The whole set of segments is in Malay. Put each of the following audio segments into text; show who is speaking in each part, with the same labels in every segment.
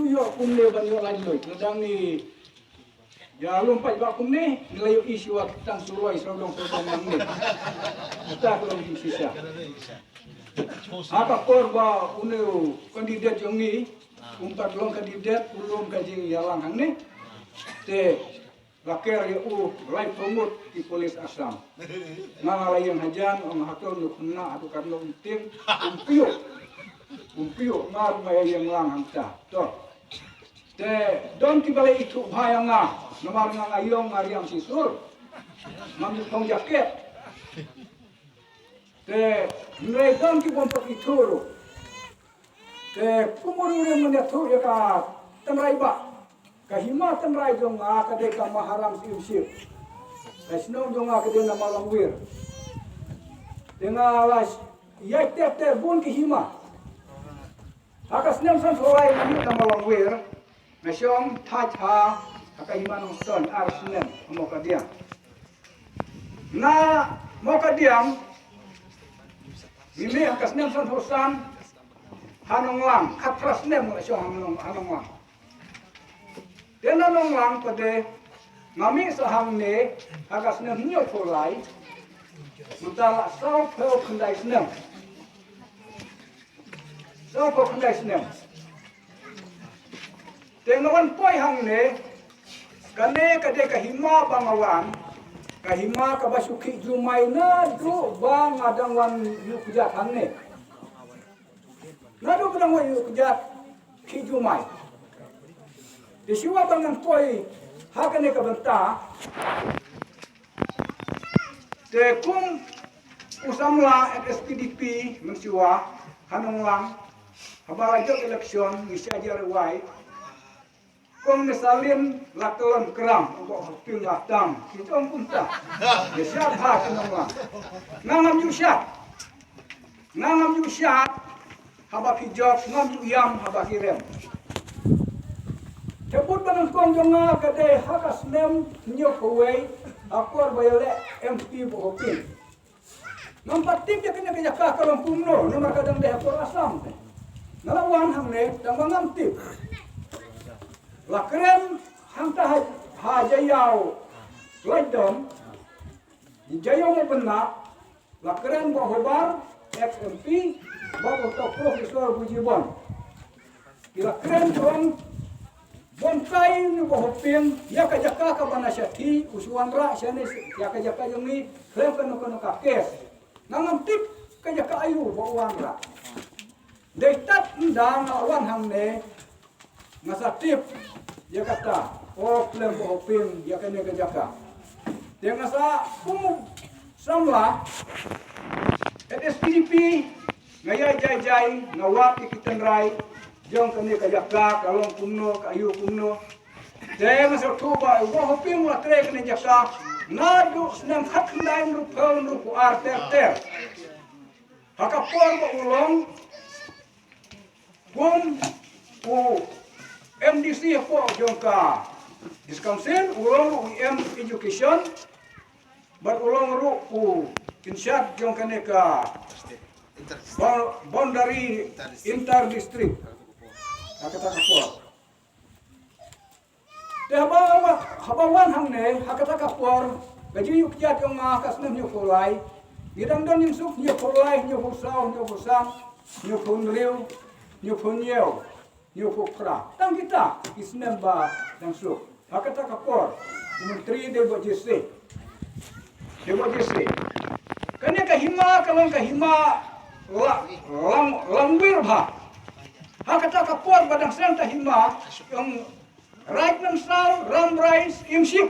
Speaker 1: yo kumne ban yo lain loy ladang ni ya lompat ba kumne nelayo isu ak tang suruai sodong nang ni kita kalau di sisa apa korba uneu kandidat yang ni umpat long kandidat ulum kaji yalang hang ni te bakar ya lai pemut di polis Assam ngalayang hajan ang hakol nu kunna atau karno unting umpio mar may yang lang hangta to te don kibale itu bahayanga nomar nga ayong mariam sisur mamutong jaket te nilai don kibontok ituro te kumurure menyatur ya ka temrai ba kahima temrai jong nga kade ka maharam siusip kasno jong nga kade na malangwir tenga las yai te bun kahima akas nem san solai ni ka malangwir mesyong thacha kahima nong son arsnem mo kadiam na mo kadiam ini akas nem san hosan hanong lang katras nem mo syong hanong lang Tena nong lang pade ngami sahang ne agas nem nyo tholai mutala sau pheo khandai snem Tenoan poi hang ne kane kade kahima bangawan kahima kabasuki jumai na do bang adang wan yu kujat hang ne nado kadang wan yu kujat ki jumai di siwa bangang poi hakane kabanta te kum usamla SPDP mensiwa hanong lang habalajok eleksyon misajar wai kum misalin lakelon keram untuk hapil latang kitong punta siap ha hanong lang ngangam yusyat habak hijab ngam yam habak irem Sebut banang kong jonga kade hakas nem nyok away akor bayale MP bohopin. Nampak tim dia kena kerja kalong kumno, nomor kadang dia akor asam. Nalawan hang ne dang bangam tim. Lakrem hang ta hajayau ledom jayau mo benak lakrem bohobar FMP bago to Profesor Bujibon. Lakrem tong Bonsai ni bohopin ya kajaka ka banasyati usuan ra sene ya kajaka yang ni krem kono kakes ngam tip kajaka ayu bowan ra deitat ndang awan hang ne ngasatip ya kata krem bohopin ya kene kajaka dia ngasa kumu samla SPDP ngaya jai ngawat ikitenrai jong kene kajaka kalong kumno kayu kumno de masuk tuba wo hoping wa tre kene jaka nadu senam khat ndai ru phau ru ku ar ter hakapor ba ulong kum ku MDC po jong ka discouncil ulong UM education bar ulong ru ku kinshat jong kene ka boundary inter district kata kapor. Dah habawan hang ne hakata kapor gaji yuk jat yang ngakas nem yuk kolai gidang don yang suk yuk kolai yuk husau yuk husam yuk hunriu yuk hunyeu yuk hukra tang kita isnem ba yang suk hakata kapor menteri debo JC kene kahima kalong kahima langwir ba hakata kapor badang senta hima yung right nam sal ram rice imship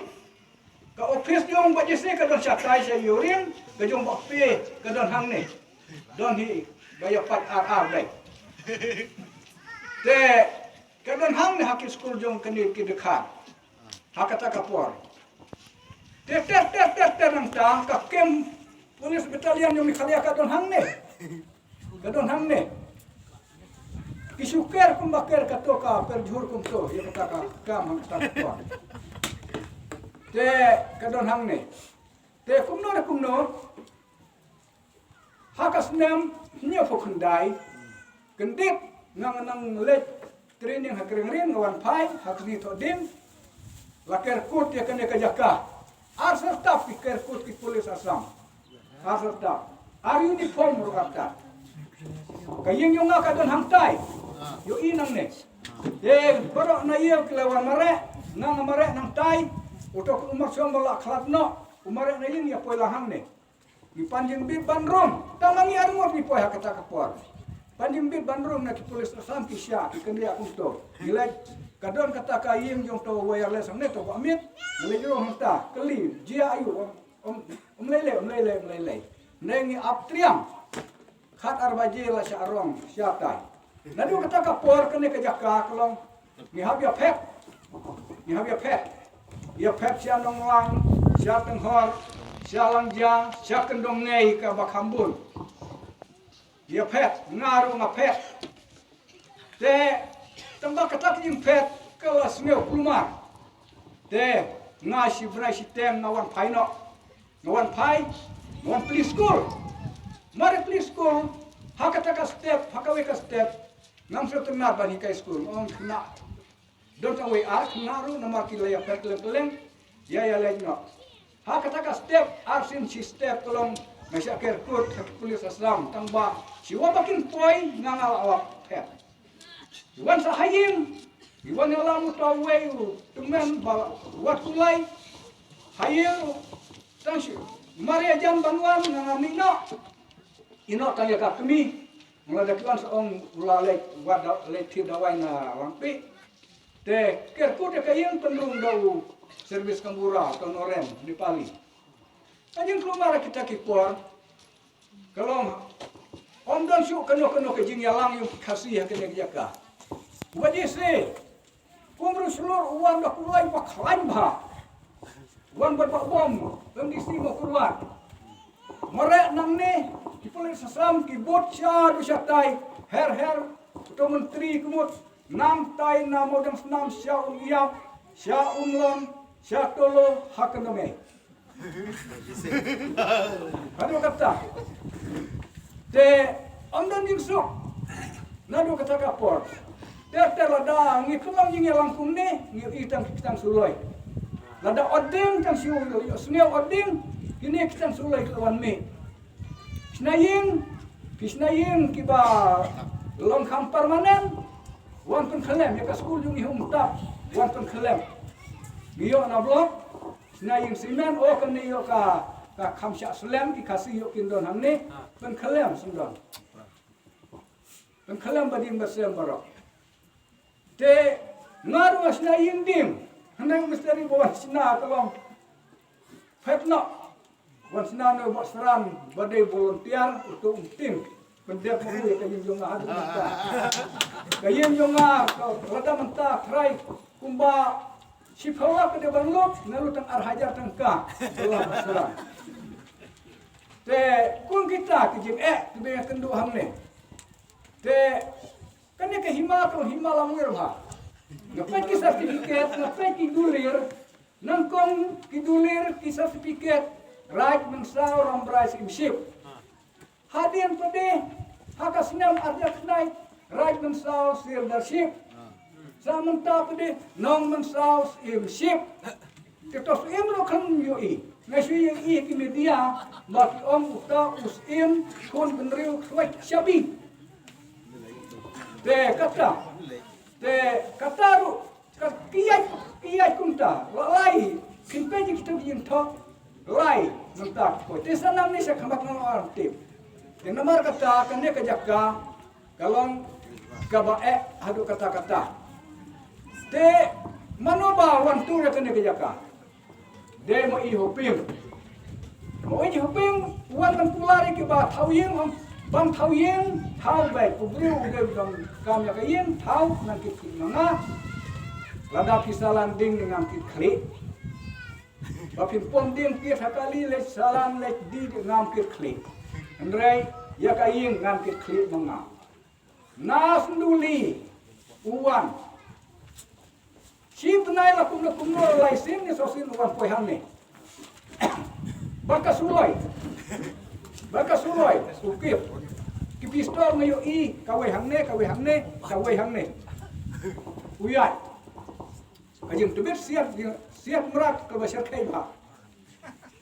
Speaker 1: ka office yung bajese ka don syakay sa yurin ka yung bakpi ka don hang ne don hi gaya pat ar dai te ka don hang ne hakil school yung kanil kidekhan hakata kapor te nang ta ka kem pulis battalion yung mikhalya ka don hang ne Kisuker kumbakir katoka perjur kumto ya kata kam hang te kadon hang ne te kumno hakas nem nya fokundai kendip nang let training hakring ngawan pai hakni to dim laker kut ya kene kajaka arsa staff ker kut ki polis asam arsa staff ar uniform rokata kayeng yung ka don hangtai yo inang ne borok na iyo kelawan mare nang mare nang tai utok umar sombala khatno umare na yin ya poilahang ne di panjing bir bandrom tamangi armor di poya kata kapor panjing bir bandrom na ki polis asam ki sya ki kendia kusto nilai kadon kata kayim jong to wireless ang neto amit nilai jero hanta keli jia ayu lele nengi aptriam khat arbaje la syarong syatai nadu kata kapor kene kejaka kelong ni habya pep ya pep sia nong lang sia tenghor sia langjang sia kendong nei ka bakhambun ya pep ngaru ngapet te tambah kata yung pet kelas ngeu kulmar te ngasi brasi tem ngawan paino ngawan play school mari play school hakata ka step hakawe ka step nam so tenar bani ka school on kena don't away ar naru namar ki laya pet leng ya lejno hakata ka step arsin si step tolong masya ker kut pulis aslam tangba siwa bakin poi ngangal awak pet iwan sahayim iwan alamu taweyu temen buat kulai hayu tangsi Maria Jan Banwan ngamino ino tanya ka kami mulai kelan seong ulalek wada leti dawai na lampi te kerku de kayen pendung dau servis kambura atau norem di Pali anjing keluar kita kipor kalau om dan syuk keno ke jing yalang yung kasih ke jaka wajib se kumru seluruh uang dah kulai bakalan bah uang berbak bom kondisi mau keluar merek nang ni di polis asam ki botcha dusyatai her atau menteri kumut nam tai nam odang senam syaum iap syaum lom syatolo hakanome aduh kata te amdan jingsuk nadu kata kapor ter lada ngi kelang jing langkung ni ngi itang suloi lada oding tang siu yo sniau oding ini kitang suloi kawan me Kisnaying kiba long kam permanen wan pun kelem ya ka school yung ihum tap wan pun kelem biyo na blok kisnaying simen o kan yo ka kam sya slem ki kasih yo kindon hamne pun kelem sundon pun kelem bading basem barok te ngaru kisnaying dim handang misteri bawa sina kalong petno wan senano basran badai volunteer untuk tim pendek mau ya kayen jonga hadu menta kayen jonga rada menta try kumba sipawa ke depan lot nalu tang arhajar tangka Allah basran te kun kita kijing tebe kendu hamne te kane ke himala mungir ha ngapai ki sertifikat ngapai ki dulir nangkong ki dulir ki sertifikat right mensau ram price imship hadian pede hakasnam arjak nai right mensau leadership samanta pede nong mensau imship ketos imro kan yoi ngasih yang ki media mak om uta usim kon benriu kwat shabi te kataru kiyai kunta lalai kimpeji kita bikin tok lai mentak ko te sanam ni sa khamak ng artip yang namar kata kane kajaka kalong kabae hadu kata te manoba wan tu kane kajaka de mo ihopim wan kan pulari ke ba thawyeng bang thawyeng thau bai pubriu de dong kam ya kayen thau nang kit manga lada kisalan ding dengan kit klik Bapin ponding kir hakali le salam le di ngam kir klik. Andrai ya kaying ngam kir klik manga. Nas nduli uwan. Si benai la kumno lai sim ni sosin uwan poihane. Baka suloi ukip. Ki pistol ngayo i kawai hangne. uyai. Kajing tebet siap merat ke basar kai ba.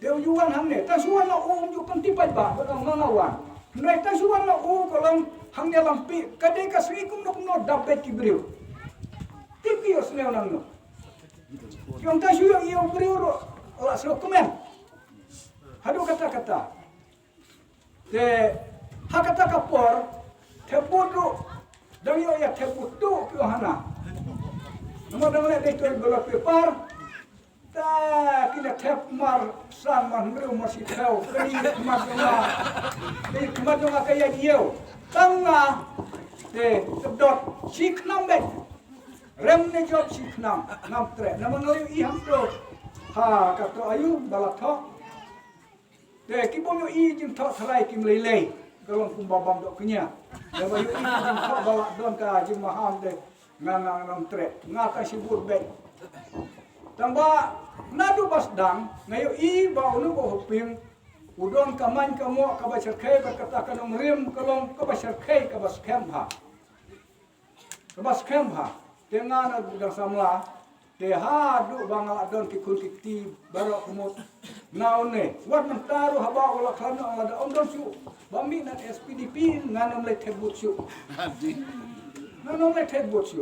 Speaker 1: Dia ujuan hang ne, ta suan na ujuk kan tipai ba, badang nangawan. Nai ta suan na kolong hang ne lampi, kadai ka sri kum no dapat ki beriu. Tipi os ne nang no. Yang ta suan iyo beriu ro, la so komen. Hadu kata-kata. Te hakata kapor, tepudu, dang yo ya tepudu ki hana. Nama dang le itu bola pepar. Ta kina tep mar san man ngru masih tahu kini kemadunga kaya dia tanga te sedot siknam bet rem ne job siknam nam tre nama ngaliu i ham to ha kata ayu balatho te kibonyo i jim tho thalai kim lei kalong kum babam dok kenya nama yu i jim tho balak don ka jim maham de ngang nam tre ngata sibur bet tamba nadu basdang ngayo i baunu ko hoping udon kaman kamo ka basar khay berkata kanong rim kalong ka basar khay ka bas kemha tengan udang samla te ha du bangal adon ki kul ti baro kumot naone wat mentaru haba wala klano ada ondon su bami nan SPDP nganom le tebut su nganom le tebut su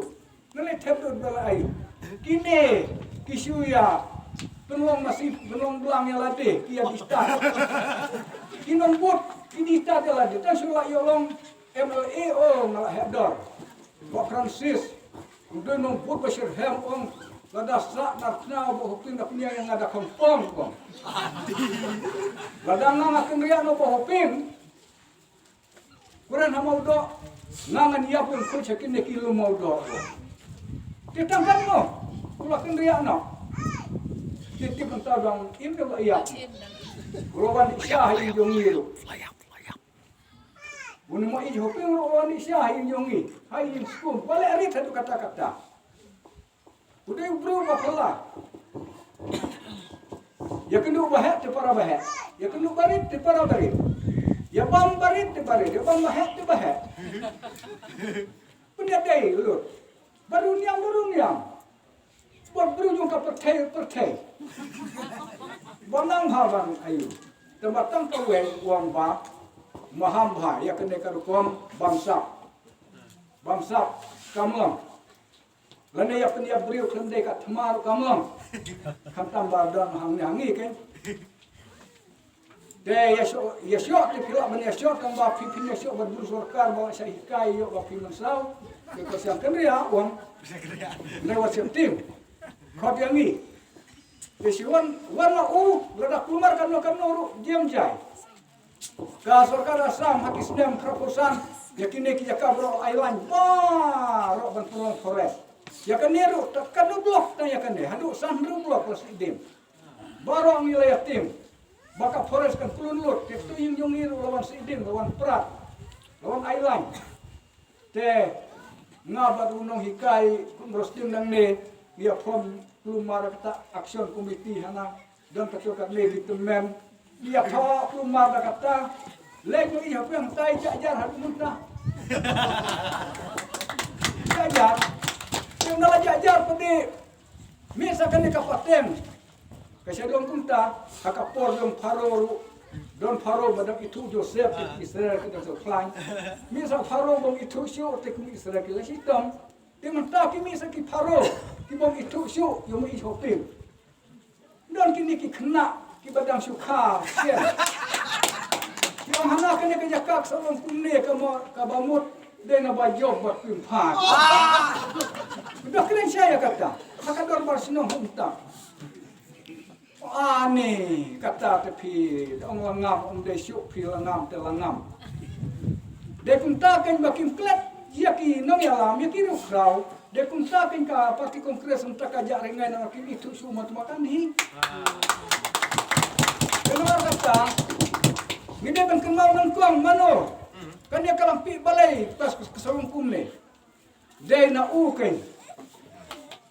Speaker 1: nale tebut bala ai kini kisuya penuang masih penuang belang yang lade kia distat kinong bot kini distat yang lade tan sula yolong MLA ngalah hedor Pak Francis udah nong bot basir hem ong lada sak narkna bo hopin dak punya yang ada kompong kong lada nang akan riak no bo hopin kuran hamau do nangan ia pun kul cekin ne kilo mau do kita kan no kulakin riak no titip entah dong ini ba iya roban syah in jongi ro bunu mo i hoping roban syah in jongi hai in skum bale ari satu kata-kata udah bro bapala ya kenu bahet te para bahet ya kenu barit te para barit ya bam barit te barit ya bam bahet te bahet punya dai lut baru niam buat berujung ke pertai banang haban ayu tembatang kawe uang ba maham ba ya kene karukom bangsa kamong lane ya kene beriu kende ka thamar kamong khantam bardan hangi kan de yasyo te pila ban yasyo kan ba pipin yasyo berburu sorkar ba sai kai yo ba pin mansau ke kasian kenria uang lewat tim kau yang ni, kesiwan warna ledak keluar kan diam jai. Kasorkan asam hakis dem proposan, yakin neki jakabro island, ro bantuan forest. Yakan neru takkan blok na yakan ne, hadu sandru blok plus dim. Barang wilayah tim, baka forest kan kulunlut, itu yang jongiru lawan sidim, lawan perat, lawan island. Te ngabat unong hikai kumrostim nang ne, dia pom lumar kata action komiti hana dan ketua legi temen dia tho lumar kata lego i apa yang tai jajar hadu muntah jajar yang nala jajar pedi misalkan ni kapaten kasi dong kunta hakapor dong faro badak itu Joseph Israel kita seklan misal faro dong itu syo te kum Israel kita sitam dia mentah kimi saki faro kibong itu syuk yung may hoping. Doon kini kikna kibadang syukha siya. Yung hanakan niya kajakak sa mga kumne kabamot din na ba job at pimpan. Udah keren siya ya kata. Hakador barsinong humta. Ani kata tepi ang langam de syuk pi langam te langam. De kuntakan bakim klet yaki nong yalam yaki rukraw. Dia kuntakin ka parti kongres untuk kajak rengai nak itu semua tu makan ni. Kenapa kata? Ni dia kan kenal nangkuang mano. Kan dia kalang pi balai pas kesalung kumne. Dia na uken.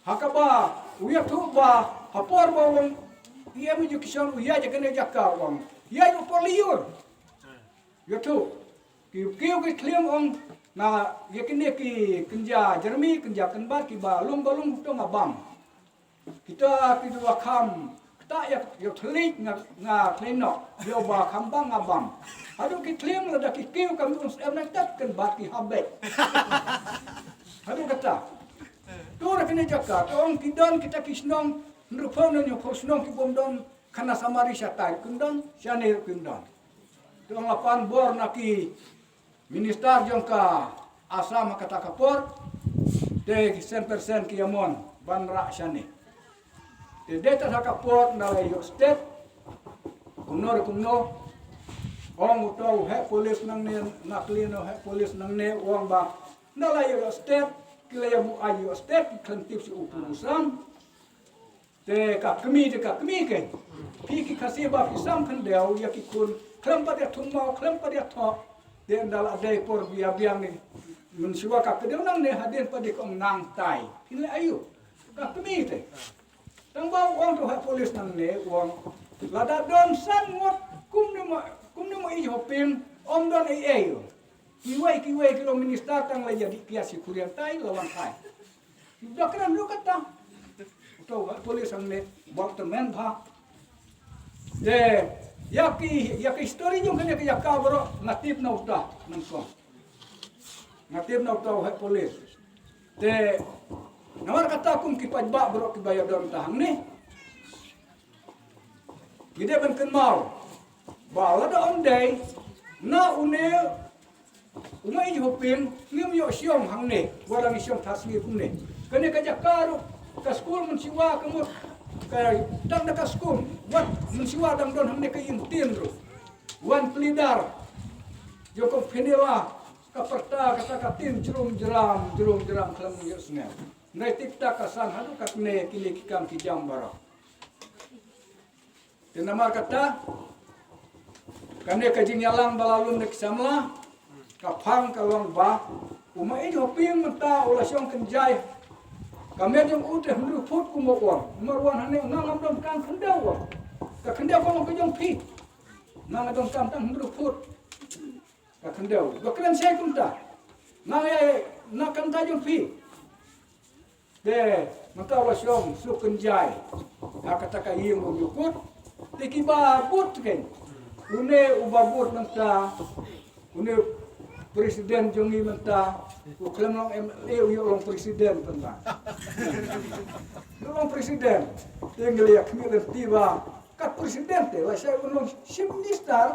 Speaker 1: Hakaba uya tu ba hapor ba wong ia menuju kisah uya je kena jakar wong. Ia yo poliur. Yo tu. Kiu ke kliam ong na yakini ki kenja Jeremy kenja kenbat ki balung to ngabam kita dua kam tak ya telik nga klenok yo ba kambang ngabam adu ki klem la ki kiu kam us em nak tak kenbat ki habek adu kata tu ra kini jaka tong kidon kita kisnong nrupon nyo posnong ki bomdon kana samari syatai kundon syanir kundon tong lapan bor naki minister jongka asam kata kapor de 100% kiamon ban ra syane de data kapor na yo state kumno ong utau he polis nang ne naklino he polis nang ne wang ba na yo state kilaya mu ayo state klentip si upurusan de ka kemi ke piki kasiba pisam kandel yakikun klempa dia tumau klempa dia thok dia dal adai por biang ni mensiwa ka kedeu nang ne hadin padi ko nang tai pile ayu ka kemi te tang bau wang tu polis nang ne wang lada don sangot kum ni mo i hopin om don ai ayu kiwai kilo minister tang la jadi kiasi kurian tai lawan tai dokran lu kata tu polis nang ne bak temen ba de yaki story yung kanya kaya kabro natip na uta nang ko natip na uta he polis de namar kata kum kipadba bro kibaya don tahang ni gide ban ken mau bala da on day na une umai hopin ngim yo siom hang ne wala ni siom tasmi kum ne kanya kaya karo ka school mun siwa kamut kay dang nakaskum wat mensiwa dang don hamne kay intin ro wan plidar joko penela kaperta kata katin jerum jeram kelam yusne nai tikta kasan hadu katne kini kikam kijam bara tenamar kata kane kajing yalang balalun nek samla kapang kalong ba umai hoping menta ulah siong kenjai kami yang udah meruput kumawang, marwan hane ngam dom kan kendau, ka kendau kolong kejong pi, nang dom kan tang meruput, ka kendau, bakran saya kunta, nang ya nak kan tajong pi, de mata wasyong sukenjai, kata kayi mengukut, tiki babut kan, une ubabut menta, une presiden jongi menta, uklam long long presiden tentang. Long presiden, tinggal ya kemilen tiba, kat presiden te, saya ulong sim minister.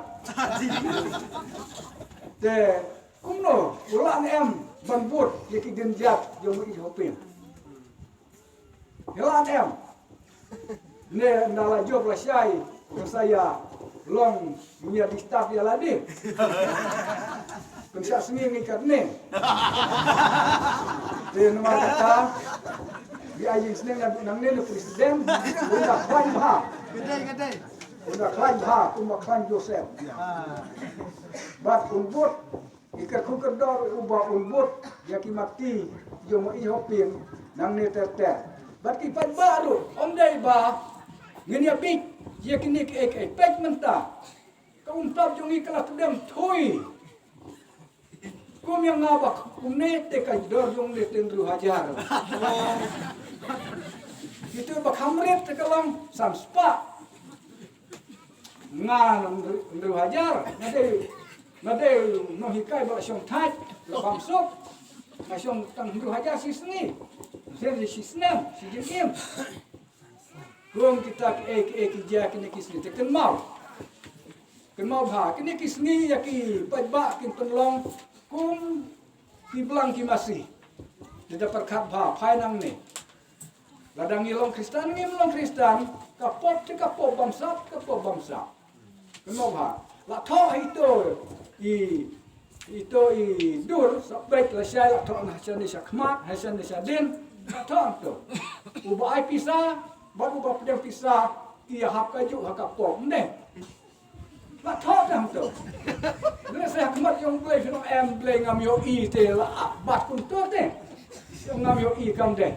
Speaker 1: De kumno, ulang banbut, yaki genjat jong ihopin. Ulang ne nala job saya long menjadi staff ya ladi. Pensiap seni ngikat ni. Dia nama kata di aying seni nang ni presiden udah klaim ha. Gedai. Udah klaim ha, udah klaim Joseph. Bat unbut ikat kuker dor ubah unbut yaki mati yo mo ihopin nang ni teter. Bat kipat baru om dai ba ngini apik yaki ni ek pek menta. Kau untap jongi kala tudam thoi. Kum yang ngabak, kum nete kai dor jong le tendru hajar. Itu bak hamret tekalang samspa. Ngan tendru hajar, nade no hikai bak syong thaj, bam sok. Na syong tendru hajar si sengi. Sen si senam, si jengim. Kum kita ek ja kini kisni teken mau. Ken mau ba, kini kisni yaki pajba kin penlong kum kiblang kimasi tidak perkat ba pai nang ne ladang ilong Kristen ngilong Kristen kapop te kapop bangsa kemo ba la tho itu i dur sabek la syai la tho na syane syakmat hasan syadin la tho to uba ai pisa baru ba pedang pisa ia hap kaju hakapop ne la tho dang to Nila saya kemat yang boleh film boleh ngam yo i te la bat kun to te. Yang ngam yo i kam de.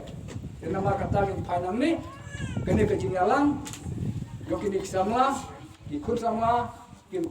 Speaker 1: Nama kata yang panang ni kene kejingalang yo kini sama ikut sama kim